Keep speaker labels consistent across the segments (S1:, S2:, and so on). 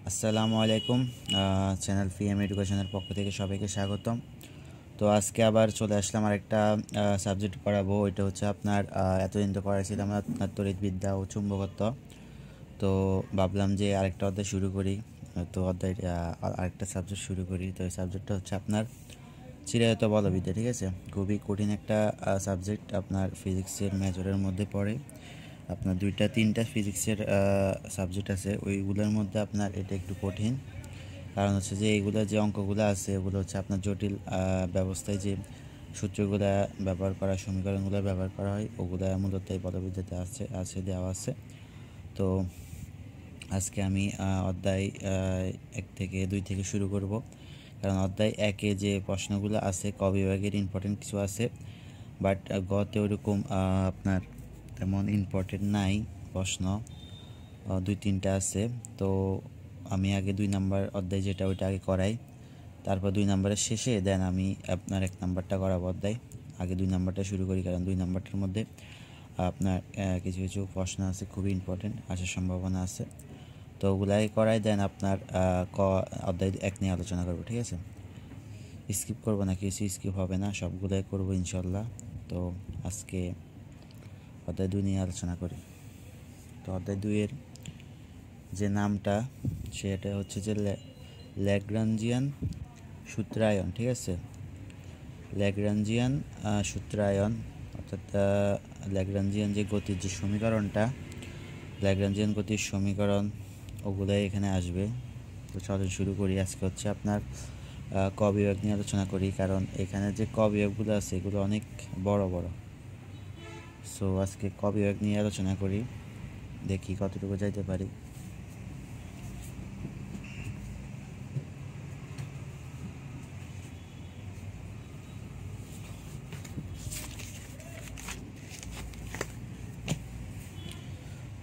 S1: আসসালামু আলাইকুম। Channel PM এডুকেশনের পক্ষ থেকে সবাইকে স্বাগতম। তো আজকে আবার চলে আসলাম আরেকটা সাবজেক্ট পড়াবো। এটা হচ্ছে আপনার এতদিন তো পড়াইছিলাম আপনার তড়িৎবিদ্যা ও চুম্বকত্ব। তো ভাবলাম যে আরেকটা অধ্যায় শুরু করি। তো অধ্যায় আরেকটা সাবজেক্ট শুরু করি। তো এই সাবজেক্টটা হচ্ছে আপনার চিরায়ত বলবিদ্যা। ঠিক আছে, খুবই কঠিন একটা সাবজেক্ট। আপনার ফিজিক্সের মেজরের মধ্যে পড়ে। আপনার দুইটা তিনটা ফিজিক্সের সাবজেক্ট আছে, ওইগুলোর মধ্যে আপনার এটা একটু কঠিন। কারণ হচ্ছে যে এইগুলো যে অঙ্কগুলো আছে ওগুলো হচ্ছে আপনার জটিল ব্যবস্থায় যে সূত্রগুলো ব্যবহার করা, সমীকরণগুলো ব্যবহার করা হয়, ওগুলো মূলত এই পদাবিদ্যাতে আছে দেওয়া আছে। তো আজকে আমি অধ্যায় 1 থেকে 2 থেকে শুরু করব। কারণ অধ্যায় 1-এ যে প্রশ্নগুলো আছে ক বিভাগের ইম্পর্টেন্ট কিছু আছে, বাট গতে ওরকম আপনার তেমন ইম্পর্টেন্ট নাই প্রশ্ন, 2-3টা আছে। তো আমি আগে 2 নাম্বার অধ্যায় যেটা ওইটা আগে করাই, তারপর 2 নাম্বারের শেষে দেন আমি আপনার 1 নাম্বারটা করাবো অধ্যায়। আগে 2 নাম্বারটা শুরু করি, কারণ 2 নাম্বারটার মধ্যে আপনার কিছু কিছু প্রশ্ন আছে খুবই ইম্পর্টেন্ট, আসার সম্ভাবনা আছে। তো ওগুলাই করাই, দেন আপনার অধ্যায় 1 নিয়ে আলোচনা করবো। ঠিক আছে, স্কিপ করবো না, কিছু স্কিপ হবে না, সবগুলাই করবো ইনশাল্লাহ। তো আজকে অধ্যায় 2 নিয়ে আলোচনা করি। তো অধ্যায় 2-এর যে নামটা সেটা হচ্ছে যে ল্যাগ্রাঞ্জিয়ান সূত্রায়ন। ঠিক আছে, ল্যাগ্রাঞ্জিয়ান সূত্রায়ন, অর্থাৎ ল্যাগ্রাঞ্জিয়ান যে গতির যে সমীকরণটা, ল্যাগ্রাঞ্জিয়ান গতির সমীকরণ ওগুলাই এখানে আসবে। তো চলুন শুরু করি। আজকে হচ্ছে আপনার ক বিভাগ নিয়ে আলোচনা করি, কারণ এখানে যে ক বিভাগগুলো আছে এগুলো অনেক বড় বড়। সো আজকে ক বিভাগ নিয়ে আলোচনা করি, দেখি কতটুকু যাইতে পারি।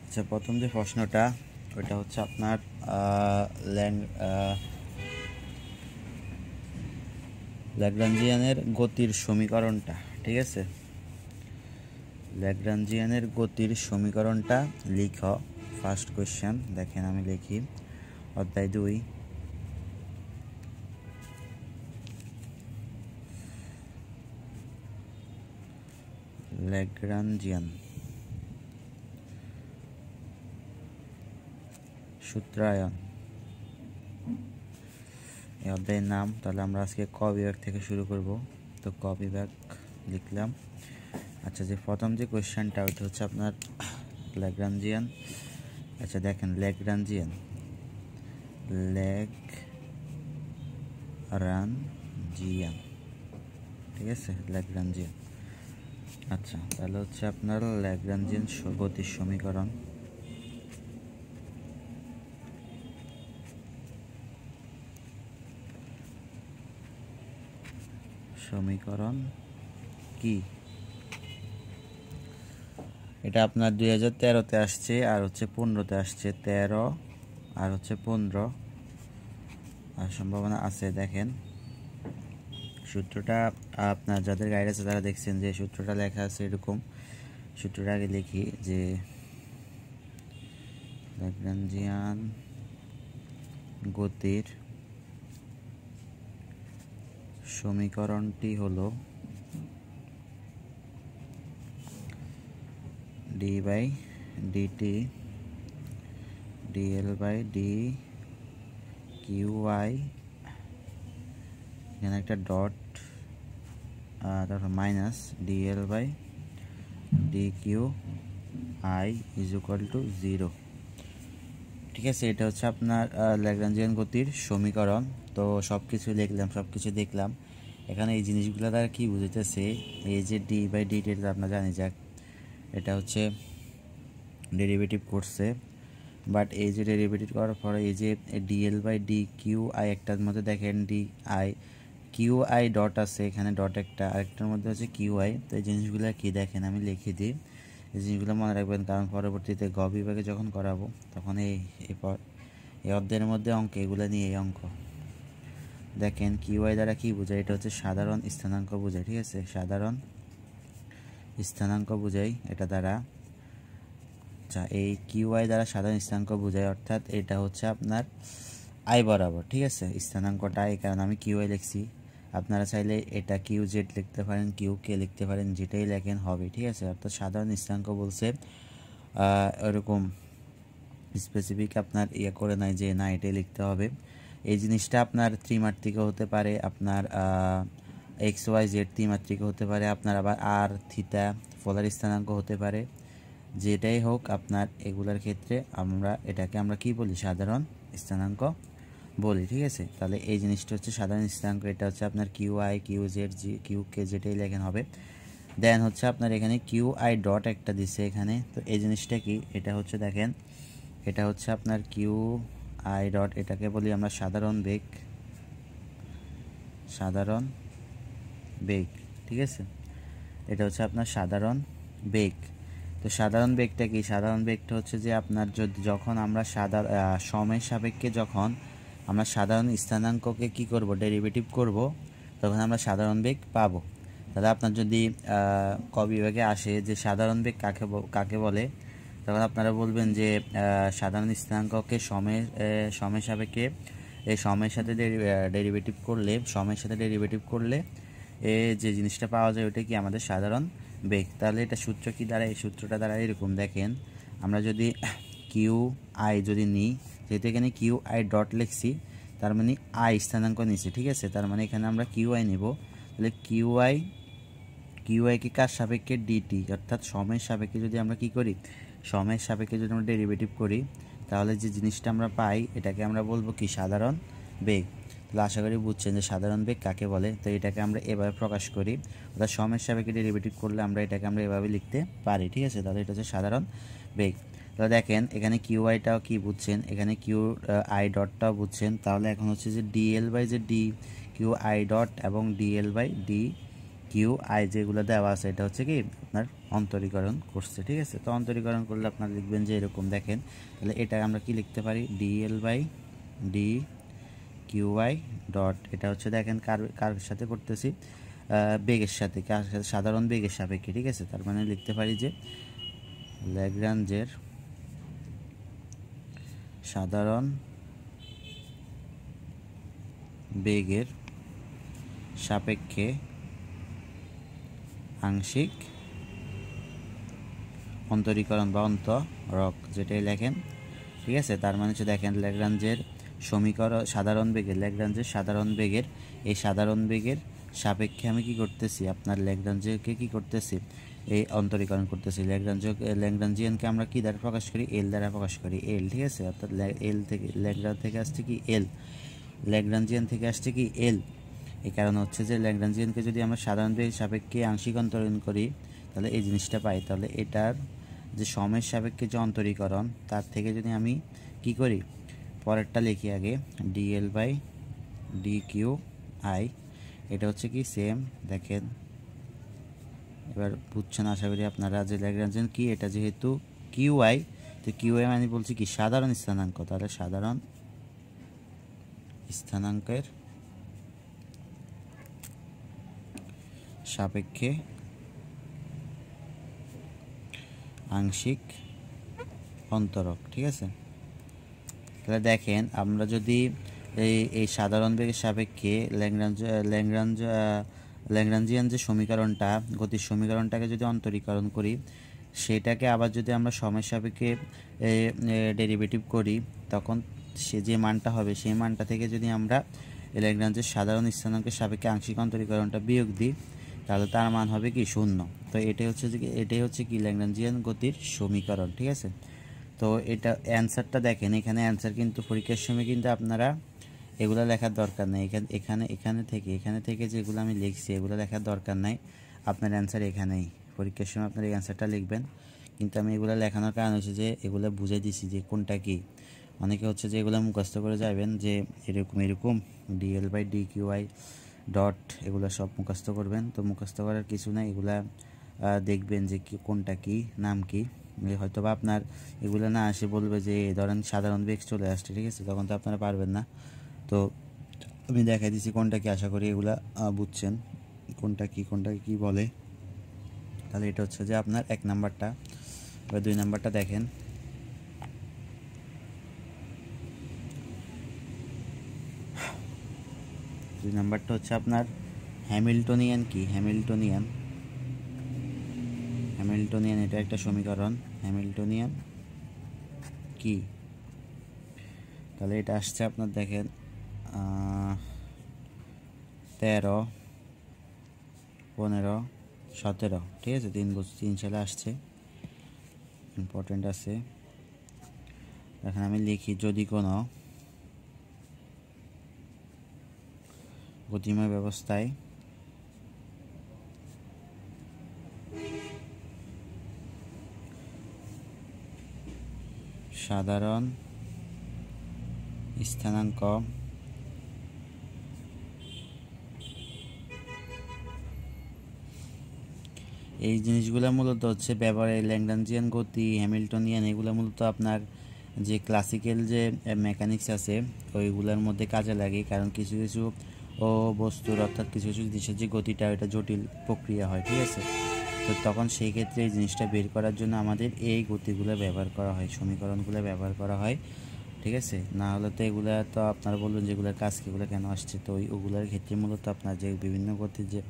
S1: আচ্ছা, প্রথম যে প্রশ্নটা ওইটা হচ্ছে আপনার ল্যাগ্রাঞ্জিয়ানের গতির সমীকরণটা। ঠিক আছে, ল্যাগ্রাঞ্জিয়ানের গতির সমীকরণটা লিখ। ফার্স্ট কোয়েশ্চেন দেখেন, আমি লিখি অধ্যায় 2 ল্যাগ্রাঞ্জিয়ান সূত্রায়ন, এই অধ্যায়ের নাম। তাহলে আমরা আজকে ক বিভাগ থেকে শুরু করব। তো ক বিভাগ লিখলাম। আচ্ছা, যে প্রথম যে কোয়েশ্চেনটা ওইটা হচ্ছে আপনার ল্যাগ্রাঞ্জিয়ান। আচ্ছা দেখেন, ল্যাগ্রাঞ্জিয়ান ঠিক আছে, ল্যাগ্রাঞ্জিয়ান। আচ্ছা, তাহলে হচ্ছে আপনার ল্যাগ্রাঞ্জিয়ান গতির সমীকরণ কি? এটা আপনার 2013-তে আসছে, আর হচ্ছে 15-তে আসছে। 13 আর হচ্ছে 15 আর সম্ভাবনা আছে। দেখেন সূত্রটা, আপনার যাদের গাইড আছে তারা দেখছেন যে সূত্রটা লেখা আছে এরকম। সূত্রটা আগে লিখি, যে ল্যাগ্রাঞ্জিয়ান গতির সমীকরণটি হলো D by DT DL by D Q I, এখানে একটা ডট, তারপর minus DL by D Q I is equal to 0। ঠিক আছে, এটা হচ্ছে আপনার ল্যাগ্রাঞ্জিয়ান গতির সমীকরণ। তো সব কিছু লিখলাম, সব কিছু দেখলাম। এখানে এই জিনিসগুলো দ্বারা কী বুঝতেছে, এই যে ডি বাই ডিটি, এটা আপনার জানি যাক, এটা হচ্ছে ডেরিভেটিভ করছে। বাট এই যে ডেরিভেটিভ করার পরে এই যে DL by D Q I, একটার মধ্যে দেখেন D I Q I dot আছে, এখানে ডট একটা, আরেকটার মধ্যে হচ্ছে কিউ আই। তো এই জিনিসগুলো কি দেখেন, আমি লিখে দিই। এই জিনিসগুলো মনে রাখবেন, কারণ পরবর্তীতে গ বিভাগে যখন করাবো তখন এই অধ্যায়ের মধ্যে অঙ্ক এগুলো নিয়ে এই অঙ্ক। দেখেন কিউ আই দ্বারা কি বোঝায়, এটা হচ্ছে সাধারণ স্থানাঙ্ক বোঝায়। ঠিক আছে, সাধারণ স্থানাঙ্ক বোঝায় এটা দ্বারা। আচ্ছা, এই কিউ আই দ্বারা সাধারণ স্থানাঙ্ক বোঝায়, অর্থাৎ এটা হচ্ছে আপনার আই বরাবর, ঠিক আছে। স্থানাঙ্কটা এই কারণে আমি কিউ আই লিখছি। আপনারা চাইলে এটা কিউ জেড লিখতে পারেন, কিউ কে লিখতে পারেন, যেটাই লেখেন হবে, ঠিক আছে। অর্থাৎ সাধারণ স্থানাঙ্ক বলছে এরকম স্পেসিফিক আপনার ইয়ে করে নাই যে না এটাই লিখতে হবে। এই জিনিসটা আপনার ত্রিমাত্রিক হতে পারে, আপনার এক্স ওয়াই জেড ত্রিমাত্রিক হতে পারে, আপনার আবার আর থিতা পোলার স্থানাঙ্ক হতে পারে। যেটাই হোক আপনার এগুলোর ক্ষেত্রে এটাকে আমরা কি বলি, সাধারণ স্থানাঙ্ক বলি, ঠিক আছে। তাহলে এই জিনিসটা হচ্ছে সাধারণ স্থানাঙ্ক। এটা হচ্ছে আপনার Q I, Q Z, Q K যেটাই লেখেন হবে। দেন হচ্ছে আপনার এখানে কিউ আই ডট একটা দিছে এখানে। তো এই জিনিসটা কি, এটা হচ্ছে দেখেন, এটা হচ্ছে আপনার কিউ আই ডট, এটাকে বলি আমরা সাধারণ বেগ, সাধারণ বেগ, ঠিক আছে। এটা হচ্ছে আপনার সাধারণ বেগ। তো সাধারণ বেগটা কি, সাধারণ বেগটা হচ্ছে যে আপনার যখন আমরা সময়ের সাপেক্ষে যখন আমরা সাধারণ স্থানাঙ্ককে কি করব, ডেরিভেটিভ করব, তখন আমরা সাধারণ বেগ পাবো। তাহলে আপনার যদি ক বিভাগে আসে যে সাধারণ বেগ কাকে বলে, তখন আপনারা বলবেন যে সাধারণ স্থানাঙ্ককে সময়ের সাপেক্ষে এই সময়ের সাথে ডেরিভেটিভ করলে যে জিনিসটা পাওয়া যায় ওটা কি আমাদের সাধারণ বেগ। তাহলে এটা সূত্র কি দ্বারা, এই সূত্রটা দ্বারা এরকম দেখেন, আমরা যদি কিউ আই যদি নিই, যেহেতু এখানে কিউ আই ডট লিখছি তার মানে আই স্থানাঙ্ক নিছি, ঠিক আছে। তার মানে এখানে আমরা কিউ আই নিব। তাহলে কিউ আই কি কার সাপেক্ষে, ডিটি, অর্থাৎ সময়ের সাপেক্ষে যদি আমরা কি করি, সময়ের সাপেক্ষে যদি আমরা ডেরিভেটিভ করি, তাহলে যে জিনিসটা আমরা পাই এটাকে আমরা বলবো কি, সাধারণ বেগ। তাহলে আশা করি বুঝছেন যে সাধারণ বেগ কাকে বলে। তো এটাকে আমরা এভাবে প্রকাশ করি, অর্থাৎ সময়ের সাপেক্ষে ডেরিভেটিভ করলে এটাকে আমরা এভাবে লিখতে পারি, ঠিক আছে। তাহলে এটা হচ্ছে সাধারণ বেগ। তাহলে দেখেন এখানে কিউ আইটাও কি বুঝছেন, এখানে কিউ আই ডটটাও বুঝছেন। তাহলে এখন হচ্ছে যে ডিএল বাই যে ডি কিউ আই ডট এবং DL by D Q I যেগুলো দেওয়া আছে, এটা হচ্ছে কি আপনার অন্তরীকরণ করছে, ঠিক আছে। তো অন্তরীকরণ করলে আপনারা লিখবেন যে এরকম দেখেন। তাহলে এটা আমরা কি লিখতে পারি, DL by D Q I dot, এটা হচ্ছে দেখেন কার সাথে করতেছি, বেগের সাথে, কার সাথে, সাধারণ বেগের সাপেক্ষে, ঠিক আছে। তার মানে লিখতে পারি যে ল্যাগ্রাঞ্জের সাধারণ বেগের সাপেক্ষে আংশিক অন্তরীকরণ বা অন্তরক, যেটাই লেখেন, ঠিক আছে। তার মানে হচ্ছে দেখেন ল্যাগ্রাঞ্জের সমীকরণ, ল্যাগ্রাঞ্জের সাধারণ বেগের এই সাধারণ বেগের সাপেক্ষে আমি কি করতেছি, আপনার ল্যাগ্রাঞ্জকে কি করতেছি, এই অন্তরীকরণ করতেছি। ল্যাগ্রাঞ্জিয়ানকে আমরা কি দ্বারা প্রকাশ করি, এল দ্বারা প্রকাশ করি, এল, ঠিক আছে। অর্থাৎ এল থেকে ল্যাগ্রাঞ্জ থেকে আসছে কি এল, ল্যাগ্রাঞ্জিয়ান থেকে আসছে কি এল। এই কারণ হচ্ছে যে ল্যাগ্রাঞ্জিয়ানকে যদি আমরা সাধারণ বেগের সাপেক্ষে আংশিক অন্তরীকরণ করি তাহলে এই জিনিসটা পাই। তাহলে এটার যে সময়ের সাপেক্ষে যে অন্তরীকরণ, তার থেকে যদি আমি কি করি, পরেরটা লিখি আগে, DL by D Q I, এটা হচ্ছে কি সেম, দেখেন এবার বুঝছেন আশা করি আপনারা যে ল্যাগ্রাঞ্জিয়ান কি, এটা যেহেতু কিউ আই, তো কিউ আই মানে বলছি কি সাধারণ স্থানাঙ্ক। তাহলে সাধারণ স্থানাঙ্কের সাপেক্ষে আংশিক অন্তরক, ঠিক আছে। তাহলে দেখেন আমরা যদি এই সাধারণ বেগের সাপেক্ষে ল্যাগ্রাঞ্জিয়ান যে সমীকরণটা, গতির সমীকরণটাকে যদি অন্তরীকরণ করি, সেটাকে আবার যদি আমরা সময়ের সাপেক্ষে ডেরিভেটিভ করি, তখন সে যে মানটা হবে সেই মানটা থেকে যদি আমরা ল্যাগ্রাঞ্জের সাধারণ স্থানাঙ্কের সাপেক্ষে আংশিক অন্তরীকরণটা বিয়োগ দিই, তাহলে তার মান হবে কি শূন্য। তো এটাই হচ্ছে কি ল্যাগ্রাঞ্জিয়ান গতির সমীকরণ, ঠিক আছে। তো এটা অ্যান্সারটা দেখেন, এখানে অ্যান্সার কিন্তু পরীক্ষার সময় কিন্তু আপনারা এগুলো লেখার দরকার নেই। এখানে থেকে যেগুলো আমি লিখছি এগুলো লেখার দরকার নাই, আপনার অ্যান্সার এখানেই। পরীক্ষার সময় আপনার এই অ্যান্সারটা লিখবেন। কিন্তু আমি এগুলো লেখানোর কারণ হচ্ছে যে এগুলো বুঝে দিছি যে কোনটা কি। অনেকে হচ্ছে যে এগুলো মুখস্থ করে যাবেন যে এরকম DL by D Q I dot, এগুলো সব মুখস্থ করবেন। তো মুখস্থ করার কিছু নাই, এগুলা দেখবেন যে কোনটা কি, নাম কি। হয়তো বা আপনার এগুলো না আসে, বলবে যে ধরেন সাধারণ বেগ চলে আসছে, ঠিক আছে, তখন তো আপনারা পারবেন না। তো আমি দেখাই দিচ্ছি কোনটা কি, আশা করি এগুলা বুঝছেন কোনটা কি বলে। তাহলে এটা হচ্ছে যে আপনার 1 নাম্বারটা। বা 2 নাম্বারটা দেখেন, 2 নাম্বারটা হচ্ছে আপনার হ্যামিল্টনিয়ান কি, হ্যামিল্টনিয়ান এটা একটা সমীকরণ। হ্যামিল্টনিয়ান কি, তাহলে এটা আসছে আপনার দেখেন 13, 15, 17, ঠিক আছে, 3 সালে আসছে, ইম্পর্টেন্ট আছে। এখন আমি লিখি, যদি কোনো গতিময় ব্যবস্থায় সাধারণ স্থানাঙ্ক এই জিনিসগুলো মূলত হচ্ছে ব্যবহারে ল্যাগ্রাঞ্জিয়ান গতি, হ্যামিল্টনিয়ান, এগুলো মূলত আপনার যে ক্লাসিক্যাল যে মেকানিক্স আছে ওইগুলোর মধ্যে কাজে লাগে। কারণ কিছু কিছু বস্তুর অর্থাৎ কিছু কিছু জিনিসের যে গতিটা এটা জটিল প্রক্রিয়া হয়, ঠিক আছে। তো তখন সেই ক্ষেত্রে এই জিনিসটা বের করার জন্য আমাদের এই গতিগুলো ব্যবহার করা হয়, সমীকরণগুলো ব্যবহার করা হয়, ঠিক আছে। না হলে তো এগুলা তো আপনারা বলবেন যেগুলোর কাজ কীগুলো কেন আসছে, তো ওগুলোর ক্ষেত্রে মূলত আপনার যে বিভিন্ন গতির যে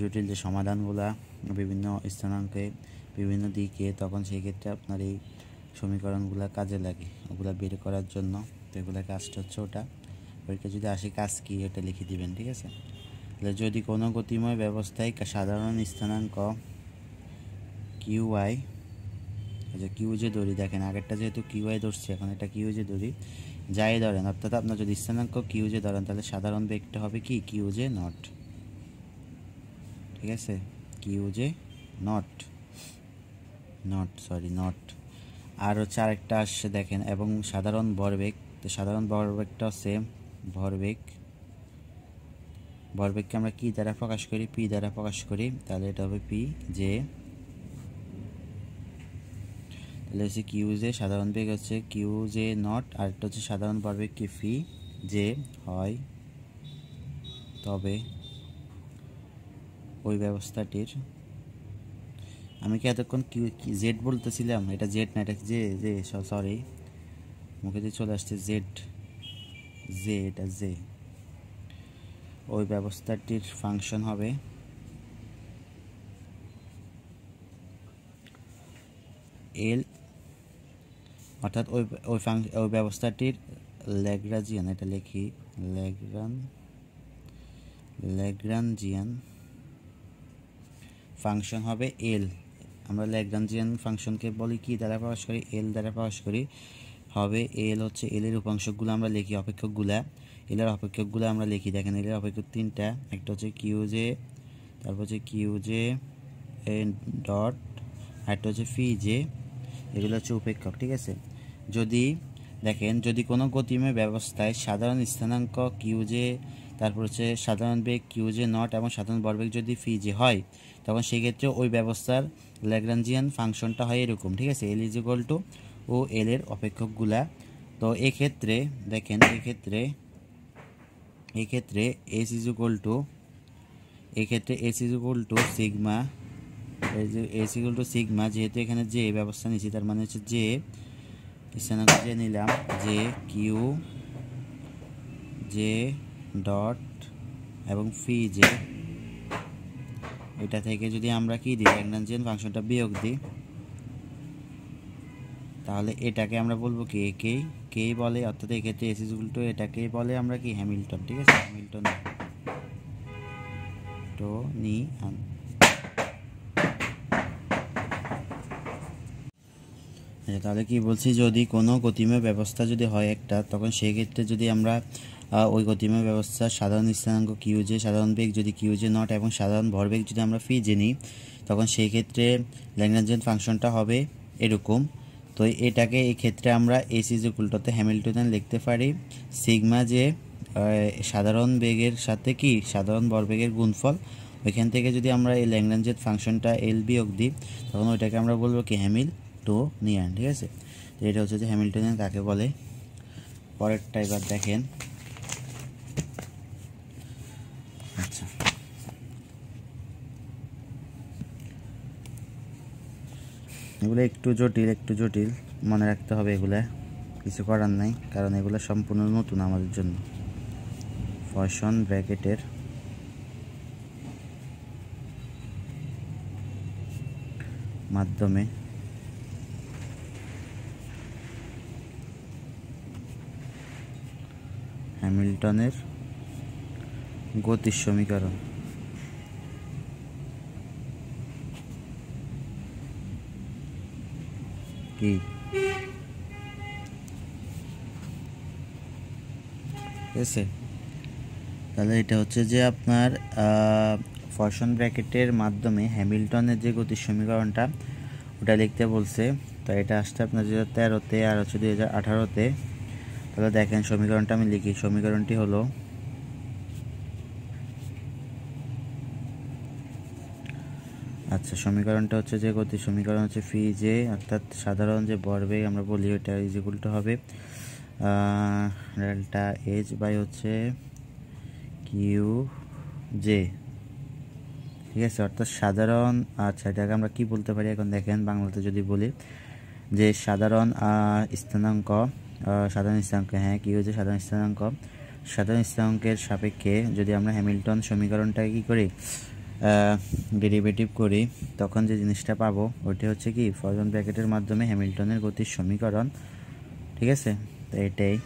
S1: জটিল যে সমাধানগুলা বিভিন্ন স্থানাঙ্কে বিভিন্ন দিকে, তখন সেই ক্ষেত্রে আপনার এই সমীকরণগুলো কাজে লাগে ওগুলো বের করার জন্য। তো এগুলোর কাজটা হচ্ছে ওটা, পরীক্ষা যদি আসে কাজ কী ওটা লিখে দিবেন, ঠিক আছে। তাহলে যদি কোনো গতিময় ব্যবস্থায় সাধারণ স্থানাঙ্ক কিউ আই, আচ্ছা কিউ যে ধরি, দেখেন আগেরটা যেহেতু কিউ আই ধরছি, এখন এটা কিউ যে ধরি, যাই ধরেন, অর্থাৎ আপনার যদি স্থানাঙ্ক কিউ যে ধরেন তাহলে সাধারণ বেগটা হবে কি কিউ জে নট, ঠিক আছে, কিউ জে নট, আর হচ্ছে আরেকটা আসছে দেখেন, এবং সাধারণ ভরবেগ, তো সাধারণ ভরবেগটা সেম, ভরবেগকে আমরা কি দ্বারা প্রকাশ করি, পি দ্বারা প্রকাশ করি, তাহলে এটা হবে পি জে, তাহলে হচ্ছে কিউ জে সাধারণ বেগ হচ্ছে কিউ জে নট, আর একটা হচ্ছে সাধারণ ভরবেগ কি ফি জে হয়, তবে ওই ব্যবস্থাটির, আমি কি এতক্ষণ কিউ জেড বলতেছিলাম, এটা জেড না, এটা জে, সরি মুখে দিয়ে চলে আসছে জেড, এটা জে, ওই ব্যবস্থাটির ফাংশন হবে এল, অর্থাৎ ওই ব্যবস্থাটির ল্যাগ্রাঞ্জিয়ান, এটা লিখি ল্যাগ্রাঞ্জিয়ান ফাংশন হবে এল। আমরা ল্যাগ্রাঞ্জিয়ান ফাংশনকে বলি কি দ্বারা প্রকাশ করি, এল দ্বারা প্রকাশ করি, হবে এল হচ্ছে এল এর উপাংশগুলো আমরা লিখি, অপেক্ষকগুলা, এলের অপেক্ষকগুলো আমরা লিখি, দেখেন এলের অপেক্ষক 3টা, একটা হচ্ছে কিউ জে, তারপর হচ্ছে কিউ জে ডট, আরেকটা হচ্ছে ফি জে, এগুলো হচ্ছে উপেক্ষক, ঠিক আছে। যদি দেখেন যদি কোনো গতিময় ব্যবস্থায় সাধারণ স্থানাঙ্ক কিউ জে, তারপর হচ্ছে সাধারণ বেগ কিউ জে নট এবং সাধারণ ভরবেগ যদি ফি জে হয়, তখন সেই ক্ষেত্রে ওই ব্যবস্থার ল্যাগ্রাঞ্জিয়ান ফাংশনটা হয় এরকম, ঠিক আছে, এল ইজ ইকুয়াল টু ও এল এর অপেক্ষকগুলা। তো এক্ষেত্রে দেখেন, এক্ষেত্রে S is equal two sigma, S equal to sigma, যেহেতু এখানে যে ব্যবস্থা নিয়েছি তার মানে হচ্ছে যে স্থানাঙ্ক যে নিলাম যে কিউ জে ডট এবং ফি জে, এটা থেকে যদি আমরা কি দিই ল্যাগ্রাঞ্জিয়ান ফাংশনটা বিয়োগ দিই, তাহলে এটাকে আমরা বলবো কি কেই বলে, অর্থাৎ এক্ষেত্রে এস ইজ ইকুয়াল টু এটাকেই বলে আমরা কি হ্যামিল্টন, ঠিক আছে, হ্যামিল্টন টনিয়ান। তাহলে কি বলছি, যদি কোনো গতিময় ব্যবস্থা যদি হয় একটা, তখন সেই ক্ষেত্রে যদি আমরা ওই গতিময় ব্যবস্থা সাধারণ স্থানাঙ্ক কিউ জে, সাধারণ বেগ যদি কিউ জে নট এবং সাধারণ ভরবেগ যদি আমরা ফি জে নিই, তখন সেই ক্ষেত্রে ল্যাগ্রাঞ্জিয়ান ফাংশনটা হবে এরকম। তো এটাকে এই ক্ষেত্রে আমরা S is equal two Hamiltonian লিখতে পারি সিগমা যে সাধারণ বেগের সাথে কি সাধারণ ভরবেগের গুণফল, ওইখান থেকে যদি আমরা এই ল্যাগ্রাঞ্জিয়ান ফাংশনটা এল বিয়োগ দিই, তখন ওইটাকে আমরা বলবো কি হ্যামিল্টনিয়ান, ঠিক আছে। তো এটা হচ্ছে যে হ্যামিল্টনিয়ান কাকে বলে। পরেরটা এবার দেখেন, আচ্ছা এগুলো একটু জটিল মনে রাখতে হবে, এগুলা কিছু করার নাই, কারণ এগুলো সম্পূর্ণ নতুন আমাদের জন্য। পয়সন ব্র্যাকেটের মাধ্যমে হ্যামিল্টনের গতির সমীকরণ কি? ঠিক আছে, তাহলে এটা হচ্ছে যে আপনার পয়সন ব্র্যাকেটের মাধ্যমে হ্যামিল্টনের যে গতির সমীকরণটা ওটা লিখতে বলছে। তো এটা আসছে আপনার 2013-তে আর হচ্ছে 2018-তে। তাহলে দেখেন সমীকরণটা আমি লিখি। সমীকরণটি হলো সমীকরণটা হচ্ছে যে গতির সমীকরণ হচ্ছে ফি জে, অর্থাৎ সাধারণ যে ভরবেগ আমরা বলি ওটা ইজ ইকুয়াল টু হবে ডেল্টা এইচ বাই হচ্ছে কিউ জে। ঠিক আছে, অর্থাৎ সাধারণ। আচ্ছা, এটাকে আমরা কি বলতে পারি এখন দেখেন বাংলাতে যদি বলি যে সাধারণ স্থানাঙ্ক, হ্যাঁ কি হচ্ছে সাধারণ স্থানাঙ্কের সাপেক্ষে যদি আমরা হ্যামিল্টন সমীকরণটাকে কি করি ডেরিভেটিভ করি, তখন যে জিনিসটা পাবো ওইটা হচ্ছে কি পয়সন ব্র্যাকেটের মাধ্যমে হ্যামিল্টনের গতির সমীকরণ। ঠিক আছে, তো এটাই।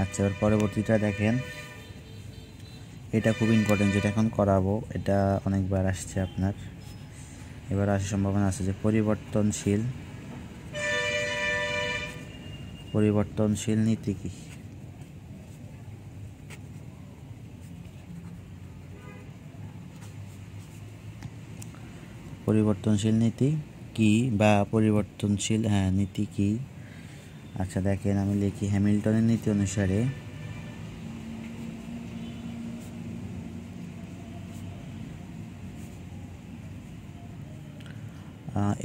S1: আচ্ছা, এবার পরবর্তীটা দেখেন, এটা খুব ইম্পর্টেন্ট, যেটা এখন করাবো। এটা অনেকবার আসছে আপনার, এবার আসার সম্ভাবনা আছে যে পরিবর্তনশীল নীতি কি? পরিবর্তনশীল নীতি কি বা পরিবর্তনশীল নীতি কি? আচ্ছা দেখেন, আমি লিখি হ্যামিল্টনের নীতি অনুসারে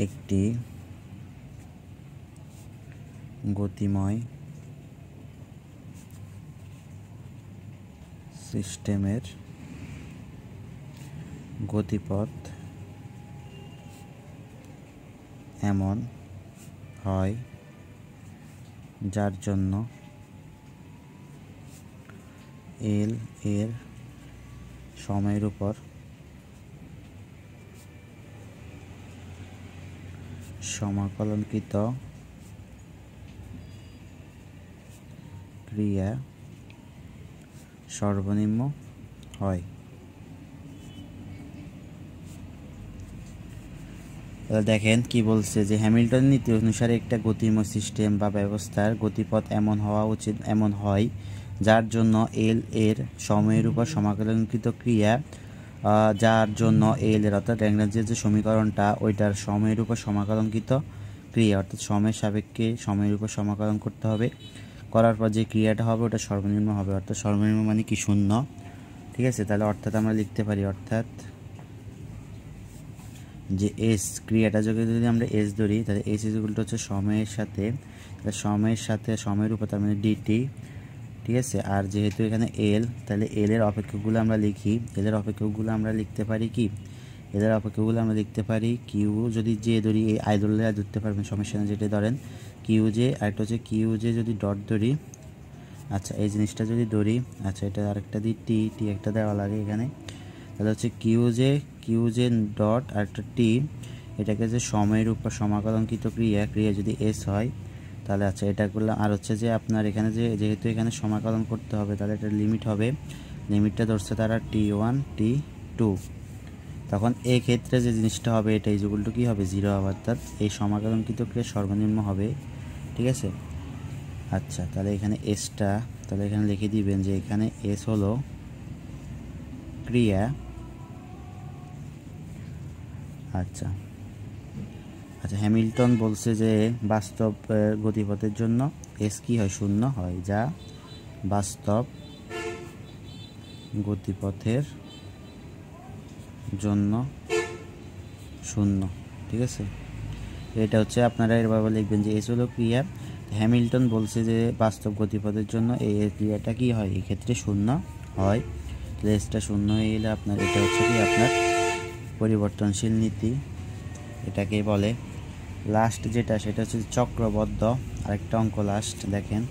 S1: একটি গতিময় সিস্টেমের গতিপথ এমন হয় যার জন্য এল এর সময়ের উপর সমাকলনকৃত ক্রিয়া সর্বনিম্ন হয়। দেখেন কি বলছে যে হ্যামিল্টন নীতি অনুসারে একটা গতিময় সিস্টেম বা ব্যবস্থার গতিপথ এমন হয় যার জন্য এল এর সময়ের উপর সমাকলনকৃত ক্রিয়া, যার জন্য এল এর অর্থাৎ ল্যাগ্রাঞ্জের যে সমীকরণটা ওইটার সময়ের উপর সমাকলনকৃত ক্রিয়া, অর্থাৎ সময়ের সাপেক্ষে সময়ের উপর সমাকলন করতে হবে, করার পর যে ক্রিয়াটা হবে ওটা সর্বনিম্ন হবে, অর্থাৎ সর্বনিম্ন মানে কি 0। ঠিক আছে, তাহলে অর্থাৎ আমরা লিখতে পারি অর্থাৎ যে এস ক্রিয়াটা যদি আমরা এস ধরি, তাহলে এস ইজ ইকুয়াল টু হচ্ছে সময়ের সাথে সময়ের উপর, তার মানে ডিটি। ঠিক আছে, আর যেহেতু এখানে এল, তাহলে এল এর অপেক্ষকগুলো আমরা লিখি। এল এর অপেক্ষকগুলো আমরা লিখতে পারি কি? এল এর অপেক্ষকগুলো আমরা লিখতে পারি কিউ, যদি জে ধরি, এই আই ধরলে ধরতে পারবেন, সমস্যা না, যেটা ধরেন কিউ জে। আরেকটা হচ্ছে কিউ জে যদি ডট ধরি, আচ্ছা এই জিনিসটা যদি ধরি, আচ্ছা এটা আরেকটা দিই টি একটা দেওয়া লাগে এখানে, তাহলে হচ্ছে কিউ জে ডট আর একটা টি, এটাকে যে সময়ের উপর সমাকলনকৃত ক্রিয়া যদি এস হয়, তাহলে আচ্ছা এটা করলাম। আর হচ্ছে যে আপনার এখানে যেহেতু এখানে সমাকলন করতে হবে, তাহলে একটা লিমিট হবে, লিমিটটা ধরছে তারা T1 T2, তখন এই ক্ষেত্রে যে জিনিসটা হবে এটা ইজ ইকুয়াল টু কী হবে 0 হবে, অর্থাৎ এই সমাকলনকৃত ক্রিয়া সর্বনিম্ন হবে। ঠিক আছে, আচ্ছা তাহলে এখানে এসটা, তাহলে এখানে লিখে দিবেন যে এখানে এস হলো ক্রিয়া। আচ্ছা হ্যামিল্টন বলছে যে বাস্তব গতিপথের জন্য এস কি হয় 0 হয়, যা বাস্তব গতিপথের জন্য 0। ঠিক আছে, এটা হচ্ছে আপনারা এভাবে লিখবেন যে এস হলো ক্রিয়া। হ্যামিল্টন বলছে যে বাস্তব গতিপথের জন্য এই ক্রিয়াটা কি হয়, এই ক্ষেত্রে 0 হয়। তাহলে এসটা 0 হয়ে গেলে আপনার এটা হচ্ছে কি আপনার পরিবর্তনশীল নীতি, এটাকে বলে। লাস্ট যেটা সেটা হচ্ছে চক্রবদ্ধ, আরেকটা অঙ্ক লাস্ট দেখেন,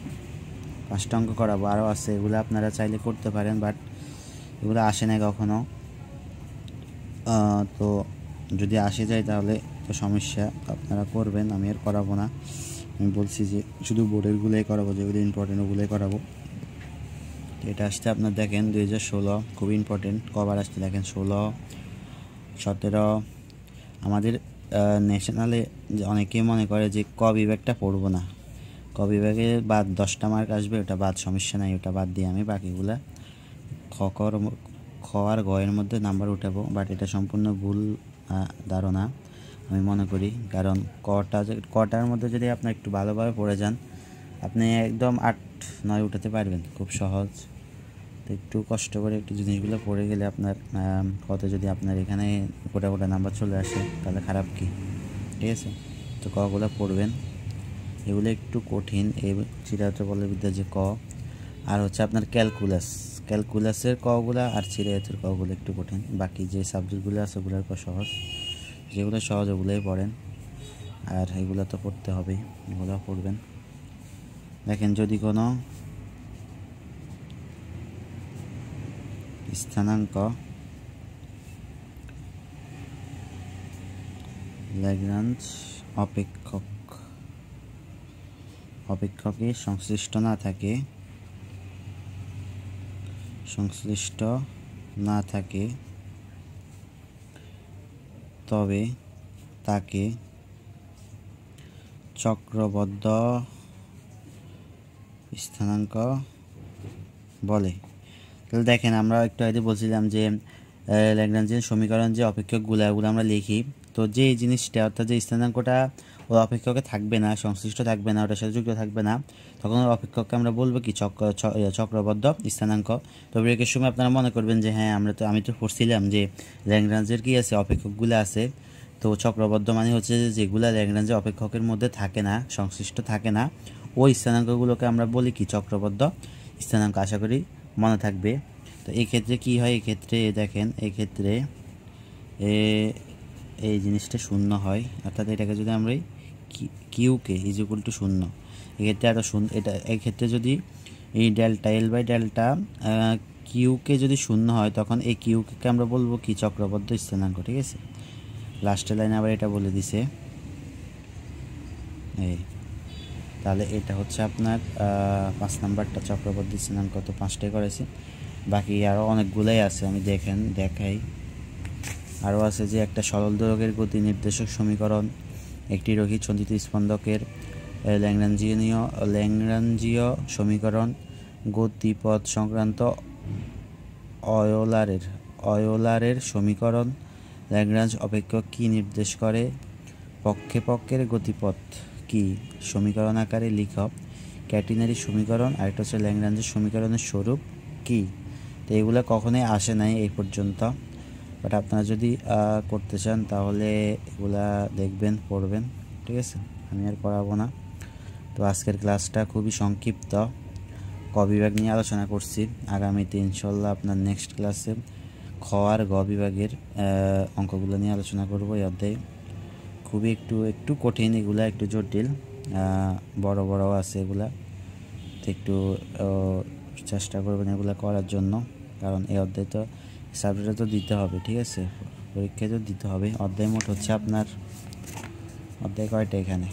S1: 5টা অঙ্ক করাবো, আরও আছে, এগুলো আপনারা চাইলে করতে পারেন, বাট এগুলো আসে না কখনো। তো যদি আসে যায় তাহলে তো সমস্যা, আপনারা করবেন, আমি আর করাবো না। আমি বলছি যে শুধু বোর্ডেরগুলোই করাবো, যেগুলো ইম্পর্টেন্ট ওগুলোই করাবো। তো এটা আসতে আপনার দেখেন 2016 খুবই ইম্পর্টেন্ট। কবার আসতে দেখেন 16, 17। আমাদের ন্যাশনালে অনেকেই মনে করে যে ক বিভাগটা পড়বো না, ক বিভাগে বাদ 10টা মার্ক আসবে, ওটা বাদ, সমস্যা নাই, ওটা বাদ দিয়ে আমি বাকিগুলা খ আর গ এর মধ্যে নাম্বার উঠাবো। বাট এটা সম্পূর্ণ ভুল ধারণা আমি মনে করি, কারণ কটার মধ্যে যদি আপনি একটু ভালোভাবে পড়ে যান, আপনি একদম 8-9 উঠাতে পারবেন, খুব সহজ। তো একটু কষ্ট করে একটু জিনিসগুলো পড়ে গেলে আপনার কত, যদি আপনার এখানে গোটা নাম্বার চলে আসে তাহলে খারাপ কি, ঠিক আছে? তো কগুলো পড়বেন, এগুলো একটু কঠিন। এই চিরায়ত বলবিদ্যা যে ক, আর হচ্ছে আপনার ক্যালকুলাসের কগুলা আর চিরায়তের কগুলো একটু কঠিন। বাকি যে সাবজেক্টগুলো আছে ওগুলোর পর সহজ, যেগুলো সহজ ওগুলোই পড়েন, আর এগুলো তো পড়তে হবেই, এগুলো পড়বেন। দেখেন যদি কোনো স্থানাঙ্ক ল্যাগ্রাঞ্জ অপেক্ষকে সংশ্লিষ্ট না থাকে তবে তাকে চক্রবদ্ধ স্থানাঙ্ক বলে। তাহলে দেখেন আমরা একটু আগে বলছিলাম যে ল্যাগ্রাঞ্জিয়ান সমীকরণ যে অপেক্ষকগুলো ওগুলো আমরা লিখি, তো যে জিনিসটা অর্থাৎ যে স্থানাঙ্কটা ও অপেক্ষকে থাকবে না, সংশ্লিষ্ট থাকবে না, ওটার সাথে যুক্ত থাকবে না, তখন ওই অপেক্ষককে আমরা বলবো কি চক্রবদ্ধ স্থানাঙ্ক। তো ব্রেকের সময় আপনারা মনে করবেন যে হ্যাঁ আমি তো পড়ছিলাম যে ল্যাগ্রাঞ্জের কি আছে, অপেক্ষকগুলো আছে। তো চক্রবদ্ধ মানে হচ্ছে যেগুলো ল্যাগ্রাঞ্জের অপেক্ষকের মধ্যে থাকে না, সংশ্লিষ্ট থাকে না, ওই স্থানাঙ্কগুলোকে আমরা বলি কি চক্রবদ্ধ স্থানাঙ্ক। আশা করি মনে থাকবে। তো এই ক্ষেত্রে কী হয়, এই ক্ষেত্রে দেখেন, এই ক্ষেত্রে এই জিনিসটা শূন্য হয়, অর্থাৎ এটাকে যদি আমরা কিউকে ইজ ইকুয়াল টু 0, এক্ষেত্রে এত শূন্য, এটা এই ক্ষেত্রে যদি এই ডেল্টা এল বাই ডেল্টা কিউকে যদি 0 হয়, তখন এই কিউকে আমরা বলবো কি চক্রবদ্ধ স্থানাঙ্ক, ঠিক আছে? লাস্টের লাইনে আবার এটা বলে দিছে এই, তাহলে এটা হচ্ছে আপনার 5 নাম্বারটা চক্রবর্তী স্থানাঙ্ক। তো 5টাই করেছি, বাকি আরও অনেকগুলোই আছে, আমি দেখাই। আরও আছে যে একটা সরল দোলকের গতি নির্দেশক সমীকরণ, একটি রৈখিক সন্ধিত স্পন্দকের ল্যাগ্রাঞ্জীয় সমীকরণ, গতিপথ সংক্রান্ত অয়লারের সমীকরণ, ল্যাগ্রাঞ্জ অপেক্ষক কী নির্দেশ করে, পক্ষের গতিপথ কি সমীকরণ আকারে লিখ, ক্যাটিনারি সমীকরণ, আরেকটা হচ্ছে ল্যাগ্রাঞ্জের সমীকরণের স্বরূপ কি। তো এগুলো কখনোই আসে নাই এই পর্যন্ত, বাট আপনারা যদি করতে চান তাহলে এগুলা দেখবেন, পড়বেন, ঠিক আছে? আমি আর পড়াবো না। তো আজকের ক্লাসটা খুবই সংক্ষিপ্ত, ক বিভাগ নিয়ে আলোচনা করছি। আগামীতে ইনশাল্লাহ আপনার নেক্সট ক্লাসে খ আর গ বিভাগের অঙ্কগুলো নিয়ে আলোচনা করবো। এই অধ্যায়ে খুবই একটু কঠিন, এগুলা একটু জটিল, বড় আছে এগুলা, তো একটু চেষ্টা করবেন এগুলা করার জন্য, কারণ এই অধ্যায় তো সাবজেক্টে তো দিতে হবে, ঠিক আছে? পরীক্ষায় তো দিতে হবে। অধ্যায় মোট হচ্ছে আপনার, অধ্যায় কয়টা এখানে?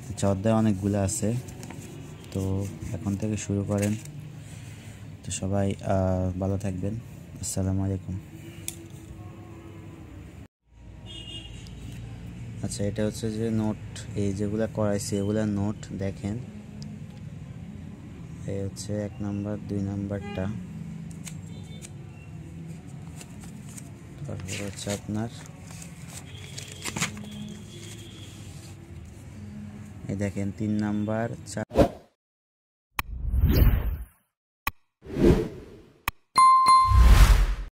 S1: আচ্ছা, অধ্যায় অনেকগুলো আছে, তো এখন থেকে শুরু করেন। তো সবাই ভালো থাকবেন, আসসালামু আলাইকুম। আচ্ছা, এটা হচ্ছে যে নোট, এই যেগুলো করাইছি এগুলা নোট দেখেন, এই হচ্ছে 1 নাম্বার 2 নাম্বারটা, তারপর হচ্ছে আপনার এই দেখেন 3 নাম্বার 4